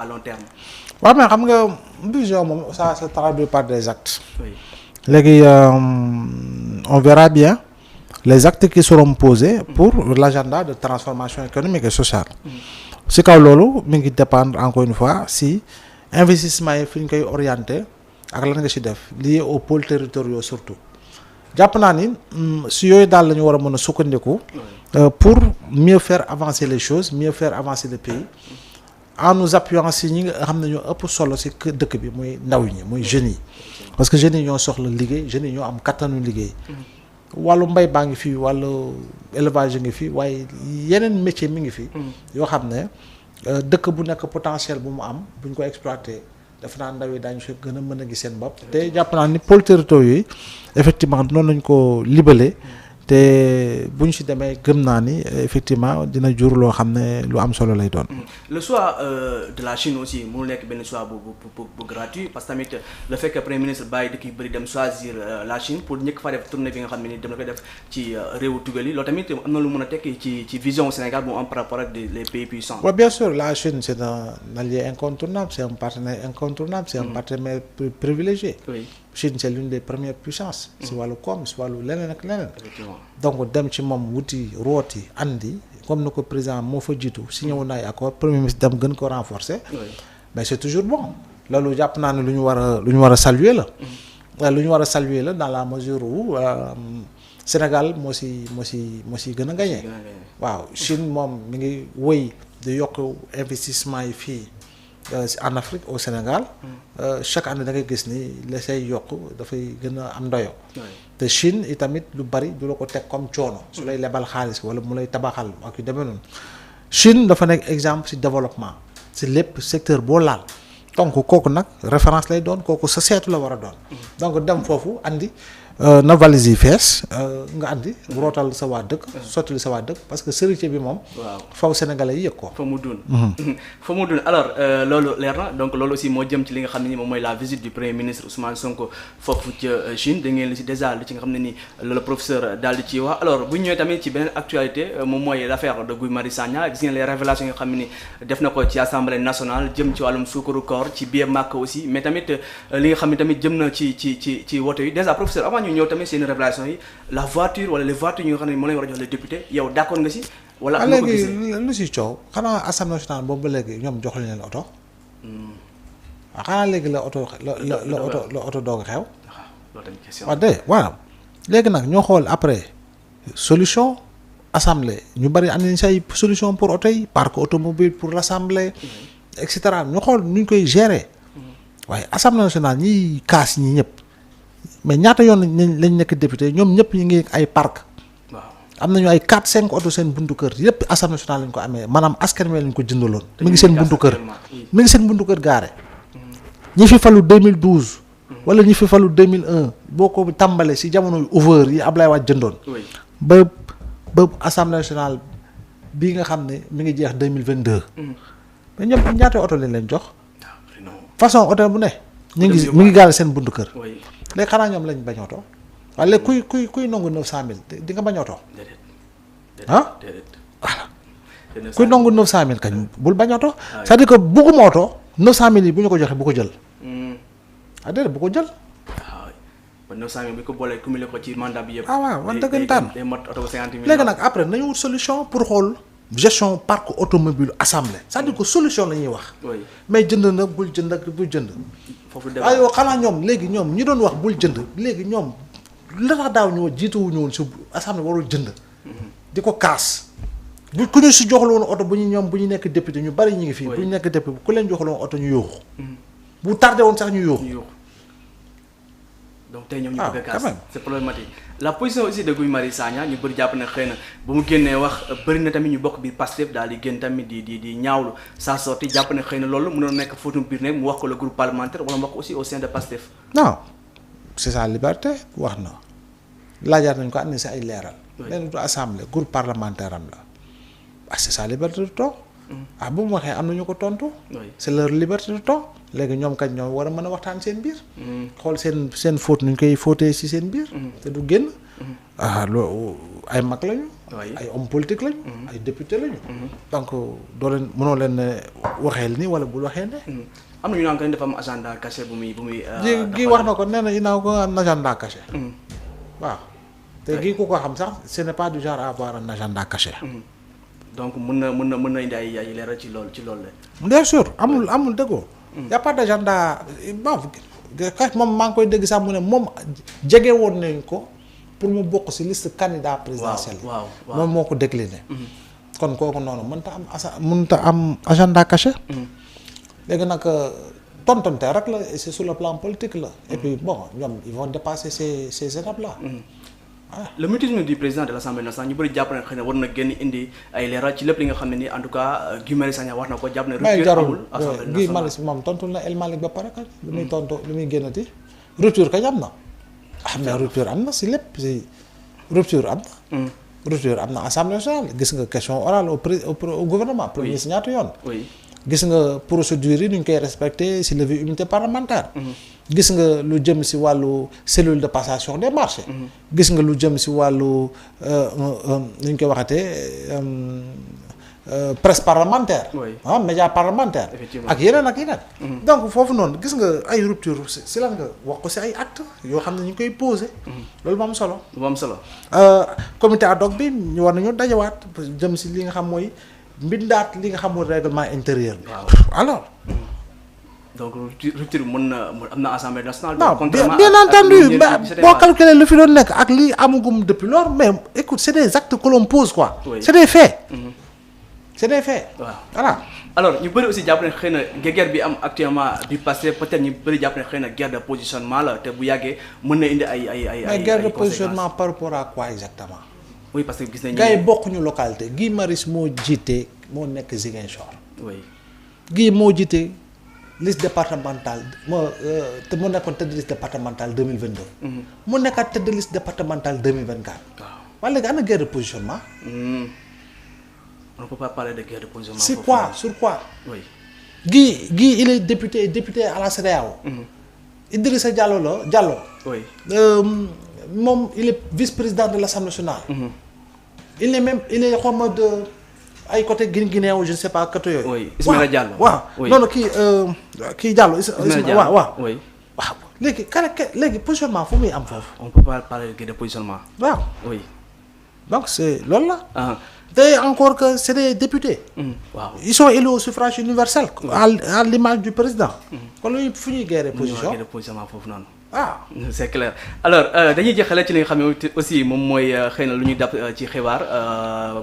à long terme. waaw mais xam nga vision moom ça se traduit par des actes. Oui. léegi on verra bien les actes qui seront posés pour l'agenda de transformation économique et sociale. si kaw loolu mi ngi dépendre encore une fois si investissement yi fi ñu koy orienté ak lan nga si def lié aux pôles territoriaux surtout jàpp naa ni si yooyu daal la ñu war a mën a sukkandiku pour mieux faire avancer les choses mieux faire avancer le pays en nous appuyant si ñi nga xam ne ñoo ëpp solo si dëkk bi muy ndaw ñi muy jeunes yi parce que jeunes yi ñoo soxla liggéey jeunes yi ñoo am kattanu liggéey wàllu mbay baa ngi fi wàllu élevage ngi fi waaye yeneen métier mi ngi fi yoo xam ne dëkk bu nekk potentiel bu mu am buñ ko exploité dafa naa ndaw yi daañu fi gën a mën a gis seen bopp te jàpp naa ni pôles territoriaux yi effectivement noonu lañ ko libellé te bu ñu si demee gëm naa ni effectivement dina jur loo xam ne lu am solo lay doon. le choix de la Chine aussi mu nekk benn choix bu gratuit parce que tamit le fait que premier ministre bàyyi dëkk yu bëri dem choisir la Chine pour njëkk fa def tournée bi nga xam ne ni dem na koy def ci réewu tugal yi loolu tamit am na lu mën a tekki ci vision Sénégal bu am par rapport ak les pays puissants. Oui, bien sûr la Chine c'est un allié incontournable c'est un partenaire incontournable c'est un partenaire privilégié. Oui. Chine c'est l'une des premières puissances. si wàllu koom si wàllu leneen ak leneen. donc dem ci moom wuti rooti andi comme ni ko président moo fa jiitu signé woon ay accord premier ministre dem gën ko renforcer. mais c'est toujours bon loolu jàpp naa ne lu ñu war a saluer la. lu ñu war a saluer la dans la mesure où Sénégal moo si gën a gagné. waaw Chine moom mi ngi wëy di yokk investissement yi fii. en Afrique au Sénégal chaque année da ngay gis ni la say yokk dafay gën a am ndoyo te Chine itamit lu bari du la ko teg comme coono su lay lebal xaalis wala mu lay tabaxal ak yu demee noonu Chine dafa nekk exemple ci développement ci lépp secteur boo laal donc kooku nag référence lay doon kooku sa seetu la war a doon donc dem foofu andi na valise yi fees nga andi rootal sa waa dëkk sottali sa waa dëkk parce que serité bi moom faw sénégalais yi yëg ko fa mu dun alors loolu leer na donc loolu aussi moo jëm ci li nga xam ne ni moom mooy la visite du premier ministre Ousmane Sonko foofu ca Chine da ngeen li si déjà li ci nga xam ne ni le professeur daal di ci wax alors bu ñu ñëwee tamit ci beneen actualité moom mooy l'affaire de Guy Marius Sagna gis ngeen les révélations yi nga xam ne ni def na ko ci assemblée nationale jëm ci wàllum suukaru koor ci biir màkk aussi mais tamit li nga xam ne tamit jëm na ci woto yi déjà professeur avant ñëw tamit seen révélation yi la voiture wala les voitures yi nga xam ne moo leen war a jox les députés yow d'accord nga si. wala am na ko léegi lu si coow xanaa assemblée nationale boobu ba léegi ñoom jox leen oto. waaw xanaa léegi la oto doog a xew. loolu tamit question waaw léegi nag ñoo xool après solution assemblée ñu bari am nañ say solution pour oto yi parc automobile pour l'assemblée et cetera ñu xool nu ñu koy gérer. waaye assemblée nationale ñiy kaas ñi ñëpp. mais ñaata yoon lañ nekk député ñoom ñëpp ñu ngi ay parc am nañu ay 4-5 oto seen buntu kër yëpp assemblée nationale lañ ko amee maanaam askan wi lañ ko jëndaloon. mi ngi seen buntu kër gaare. ñi fi falu 2012. wala ñi fi falu 2001 boo ko tàmbalee si jamono Hoover yi Ablaye Wade jëndoon. ba assemblée nationale bii nga xam ne mi ngi jeex 2022. mais ñoom ñaata oto lañ leen jox. façon oto bu ne. mi ngi gaare seen buntu kër. léegi xanaa ñoom lañ bañ oto waaye léegi kuy nangu 900000 di nga bañ oto. ah voilà kuy nangu 900000 kañ bul bañ oto. c'est-à-dire que bugguma oto 900000 yi bu ñu ko joxee bu ko jël. déedéet bu ko jël. ba 900000 bi ko boolee cumulé ko ci mandat bi yëpp. waaw man dëggantaan day mot oto 50000. léegi nag après nañu wut solution pour xool gestion parc automobile assemblée c'est-à-dire que solution la ñuy wax. mais jënd na bul jënd ak bul jënd. foofu aywa xanaa ñoom léegi ñoom ñi doon wax bul jënd léegi ñoom la tax daaw ñu jiituwuñu woon si assemblée warul jënd. di ko kaas. bu ku ñu si joxul woon oto bu ñu nekk député ñu bari ñu ngi fii. bu ñu nekk député ku leen joxul woon oto ñu yóoxu. bu tardé woon sax ñu yóoxu. donc tey ñoom ñu bëgg a kaas c'est problématique. la position aussi de Guy Marius Sagna ñu bëri jàpp na xëy na bu mu génnee wax bëri na tamit ñu bokk biir Pastef daal di génn tamit di ñaawlu sa sortie jàpp na xëy na loolu mënoon nekk fóotum biir nekk mu wax ko le groupe parlementaire wala mu wax ko aussi au sein de Pastef. non c'est sa liberté wax na laajaat nañ ko andi si ay leeral. leen du assemblée groupe parlementaire am la c'est sa liberté de ton. bu mu waxee am na ñu ko tontu. c'est leur liberté de ton. léegi ñoom kañ ñoom war a mën a waxtaan seen biir. xool seen fóot nu ñu koy fóotee ci seen biir. te du génn. loolu ay mag lañu ay hommes politiques lañu. ay députés lañu. donc doo leen mënoo leen ne waxeel ni wala bul waxee ne. am na ñu naan que dafa am agenda caché bu muy. gi wax na ko nee na inaaw ko un agenda caché. waaw te gi ku ko xam sax ce n'est pas du genre à avoir un agenda caché. donc mën na indi ay leeral ci loolu la. bien sûr amul dëggoo. y a pas d'agenda bon moom maa ngi koy dégg sax mu ne moom jege woon nañ ko pour mu bokk ci liste candidat présidentiel. waaw moom moo ko décliné. kon kooku noonu mënta am agenda caché. léegi nag tontonte rek la et c'est sur le plan politique la. et puis bon ñoom ils vont dépasser ces étapes là. le mutisme du président de l'Assemblée nationale ñu bëri jàpp ne xëy na war na génn indi ay leeral ci lépp li nga xam ne ni en tout cas Guy Marius Sagna wax na ko jàpp ne. rupture amul Assemblée nationale Guy Marius moom tontul na El Malick ba pare kat. lu muy tontu lu muy génnati rupture kañ am na. mais rupture am na si lépp si rupture am na. rupture am na Assemblée nationale gis nga question orale au gouvernement. premier ministre ñaata yoon. gis nga procédure yi nu ñu koy respecté si levée immunité parlementaire. gis nga lu jëm si wàllu cellule de passation des marchés. gis nga lu jëm si wàllu nu ñu koy waxatee presse parlementaire. média parlementaire. ak yeneen. donc foofu noonu gis nga ay rupture si lan nga wax ko si ay actes yoo xam ne ñu ngi koy posé. loolu moo am solo. comité ad hoc bi ñu war nañu dajawaat jëm si li nga xam mooy. mbindaat li nga xamul règlement intérieur bi. alors. donc rupture mën na am na assemblée nationale. non bien entendu boo calculer lu fi doon nekk ak li amagum depuis lors mais écoute c'est des actes que l'on pose quoi. c'est des faits. c'est des faits. voilà. alors ñu bëri aussi jàpp ne xëy na guerre bi am actuellement bi passé peut-être ñu bëri jàpp ne xëy na guerre de positionnement la te bu yàggee mën na indi ay mais guerre de positionnement par rapport à quoi exactement. oui parce que gis nañu. gars yi bokkuñu localité Guy Marius moo jiite moo nekk Ziguinchor. oui Guy moo jiite liste départementale te mu nekkoon tête de liste départementale 2022. mu nekkaat tête de liste départementale 2024. waaw waaye léegi ana guerre de positionnement. on ne peut pas parler de guerre de positionnement. sur quoi sur quoi. oui Guy il est député à la CEDEAO. Idrissa Diallo. oui. moom il est vice-président de l'Assemblée nationale. il est xawma de ay côté Guinée ou je ne sais pas côté yooyu. oui Ismaïla Diallo waaw non kii Diallo. Ismaïla Diallo waaw. oui. waaw léegi positionnement fu muy am foofu. on peut pas parler de positionnement. waaw oui. donc c'est loolu la. te encore que c'est des députés. waaw ils sont élus au suffrage universel. à l'image du président. kon lu fu ñuy guerre position. positionnement foofu noonu. c'est clair alors dañuy jeexale ci li nga xam ne aussi moom mooy xëy na lu ñuy dab ci xibaar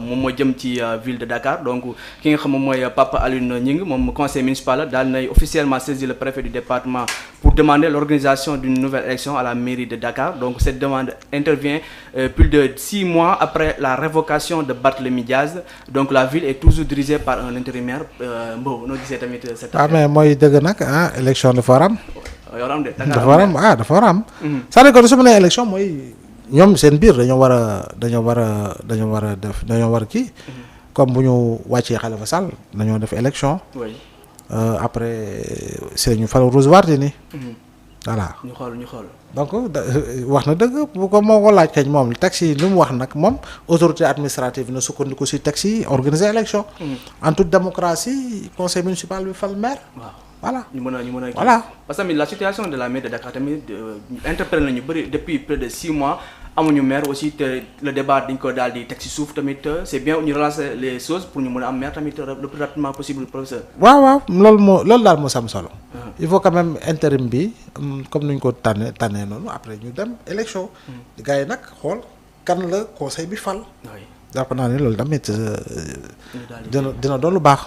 moom moo jëm ci ville de Dakar donc ki nga xam moom mooy Papa Alioune Gningue moom conseil municipal daal nay officiellement saisi le préfet du département pour demander l'organisation d'une nouvelle élection à la mairie de Dakar donc cette demande intervient plus de 6 mois après la révocation de Barthélémy Diaz donc la ville est toujours dirigée par un intérimaire Mbow noo gisee tamit cette affaire. mais mooy dëgg nag élection de forum. dafa war a am. c'est-à-dire que su ma nee élection mooy ñoom seen biir dañoo war a def kii. comme bu ñu wàccee Khalifa Sall dañoo def élection. après c'est ñu fal Rose Wardini. voilà ñu xool. donc wax na dëgg bu ko moo ko laaj kañ moom texte yi lu mu wax nag moom autorité administrative na sukkandiku ci texte yi organiser élection. en toute démocratie conseil municipal bi fal maire. voilà ñu mën a voilà parce que la situation de la mairie de Dakar tamit interpellé nañu bëri depuis près de 6 mois amuñu maire aussi te le débat dañ ko daal di teg ci suuf tamit c'est bien ñu relancer les choses pour ñu mën a am maire tamit le plus rapidement possible professeur. waaw loolu daal moo sam solo. il faut quand même intérim bi comme nuñ ko tànnee noonu après ñu dem élection. gars yi nag xool kan la conseil bi fal. jàpp naa ne loolu tamit dina doon lu baax.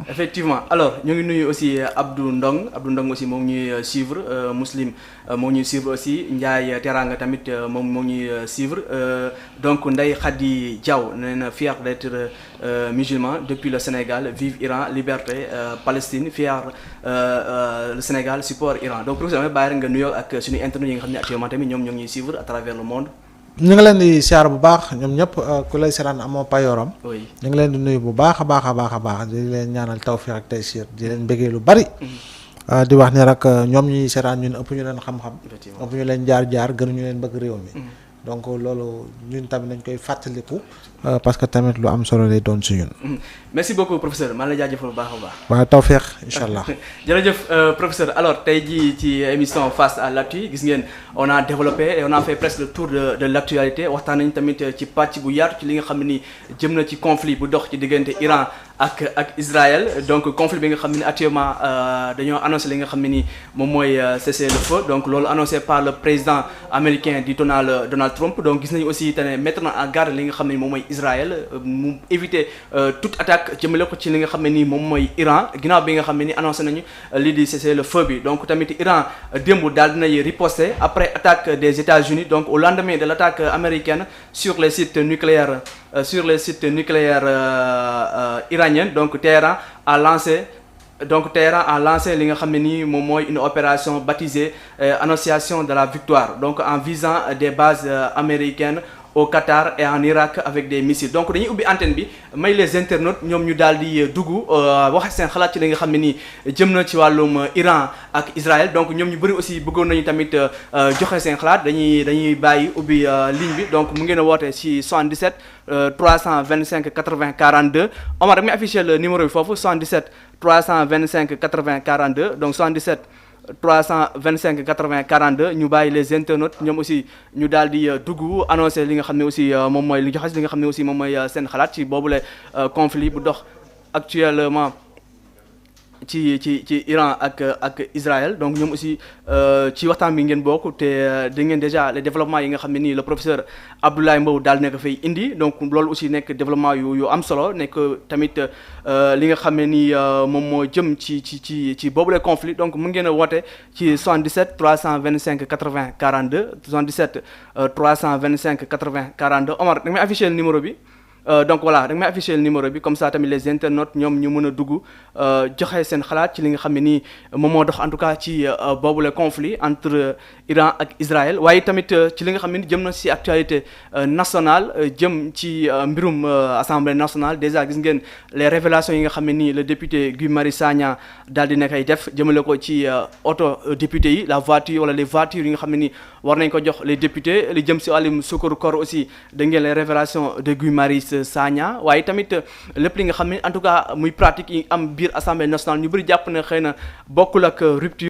effectivement alors ñu ngi nuyu aussi Abdou Ndong aussi moom ñuy suivre Muslim moom ñuy suivre aussi Ndiaye Teranga tamit moom ñuy suivre donc Ndeye Khady Diaw nee na fier d'être musulman depuis le Sénégal vive Iran liberté Palestine fier le Sénégal support Iran donc professeur damay bàyyi rek nga nuyoo ak suñu internet yi nga xam ne actuellement tamit ñoom ñoo ngi ñuy suivre à travers le monde. ñu ngi leen di siyaar bu baax ñoom ñëpp ku lay seetaan amoo payooram. oui ñu ngi leen di nuyu bu baax a baax di leen ñaanal tawfiq ak taysiir di leen bëggee lu bari. di wax ni rek ñoom ñuy seetaan ñun ëpp ñu leen xam-xam. ëpp ñu leen jaar-jaar gënuñu leen bëgg réew mi. donc loolu ñun tamit nañ koy fàttaliku parce que tamit lu am solo lay doon si ñun. merci beaucoup professeur maa ngi lay jaajëfal bu baax a baax. waaw tawfeex incha allah. jërëjëf professeur alors tey jii ci émission face à l'actu gis ngeen on a développé et on a fait presque le tour de l'actualité waxtaan nañ tamit ci pàcc bu yaatu ci li nga xam ne ni jëm na ci conflit bu dox ci diggante Iran ak Israël donc conflit bi nga xam ne ni actuellement dañoo annoncé li nga xam ne ni moom mooy cessez-le-feu donc loolu annoncé par le président américain di Donald Trump donc gis nañu aussi te ne mettre na en garde li nga xam ne ni moom mooy Israël mu éviter toute attaque jëmale ko ci li nga xam ne ni moom mooy Iran ginnaaw bi nga xam ne ni annoncé nañu lii di cessez-le-feu bi donc tamit Iran démb daal dinay riposter après attaque des États-Unis donc au lendemain de l'attaque américaine sur les sites nucléaires iraniens donc Téhéran a lancé li nga xam ne nii moom mooy une opération baptisée Annonciation de la victoire donc en visant des bases américaines au Qatar et en Irak avec des missiles donc dañuy ubbi antenne bi may les internautes ñoom ñu daal di dugg wax seen xalaat ci li nga xam ne nii jëm na ci wàllum Iran ak Israël donc ñoom ñu bëri aussi bëggoon nañu tamit joxe seen xalaat dañuy bàyyi ubbi ligne bi donc mu ngeen a woote ci 77 325 80 42 Omar da ngay affiché le numéro bi foofu 77 325 80 42 donc 77 325 80 42 ñu bàyyi les internautes ñoom aussi ñu daal di dugg annoncé li nga xam ne aussi moom mooy li joxe li nga xam ne aussi moom mooy seen xalaat ci boobule conflit bu dox actuellement ci Iran ak Israël donc ñoom aussi ci waxtaan bi ngeen bokk te da ngeen déjà les développements yi nga xam ne nii le professeur Abdoulaye Mbow daal nekk fay indi donc loolu aussi nekk développement yu am solo nekk tamit li nga xam ne nii moom moo jëm ci boobule conflit donc mu ngeen a woote ci 77 325 80 42 77 325 80 42 Omar da nga may afficher le numéro bi. Donc voilà da nga may afficher le numéro bi comme ça tamit les internautes ñoom ñu mën a dugg joxe seen xalaat ci li nga xam ne nii moom moo dox en tout cas ci boobule conflit entre Iran ak Israël waaye tamit ci li nga xam ne jëm na ci actualité nationale jëm ci mbirum assemblée nationale déjà gis ngeen les révélations yi nga xam ne nii le député Guy Marius Sagna daal di nekk ay def jëmale ko ci auto député yi la voiture wala les voitures yi nga xam ne nii war nañ ko jox les députés li jëm ci wàllum sukkaru koor aussi da ngeen les révélations de Guy Marius Sagna waaye tamit lépp li nga xam ne en tout cas muy pratique yi am biir assemblée nationale ñu bëri jàpp na xëy na bokkul ak rupture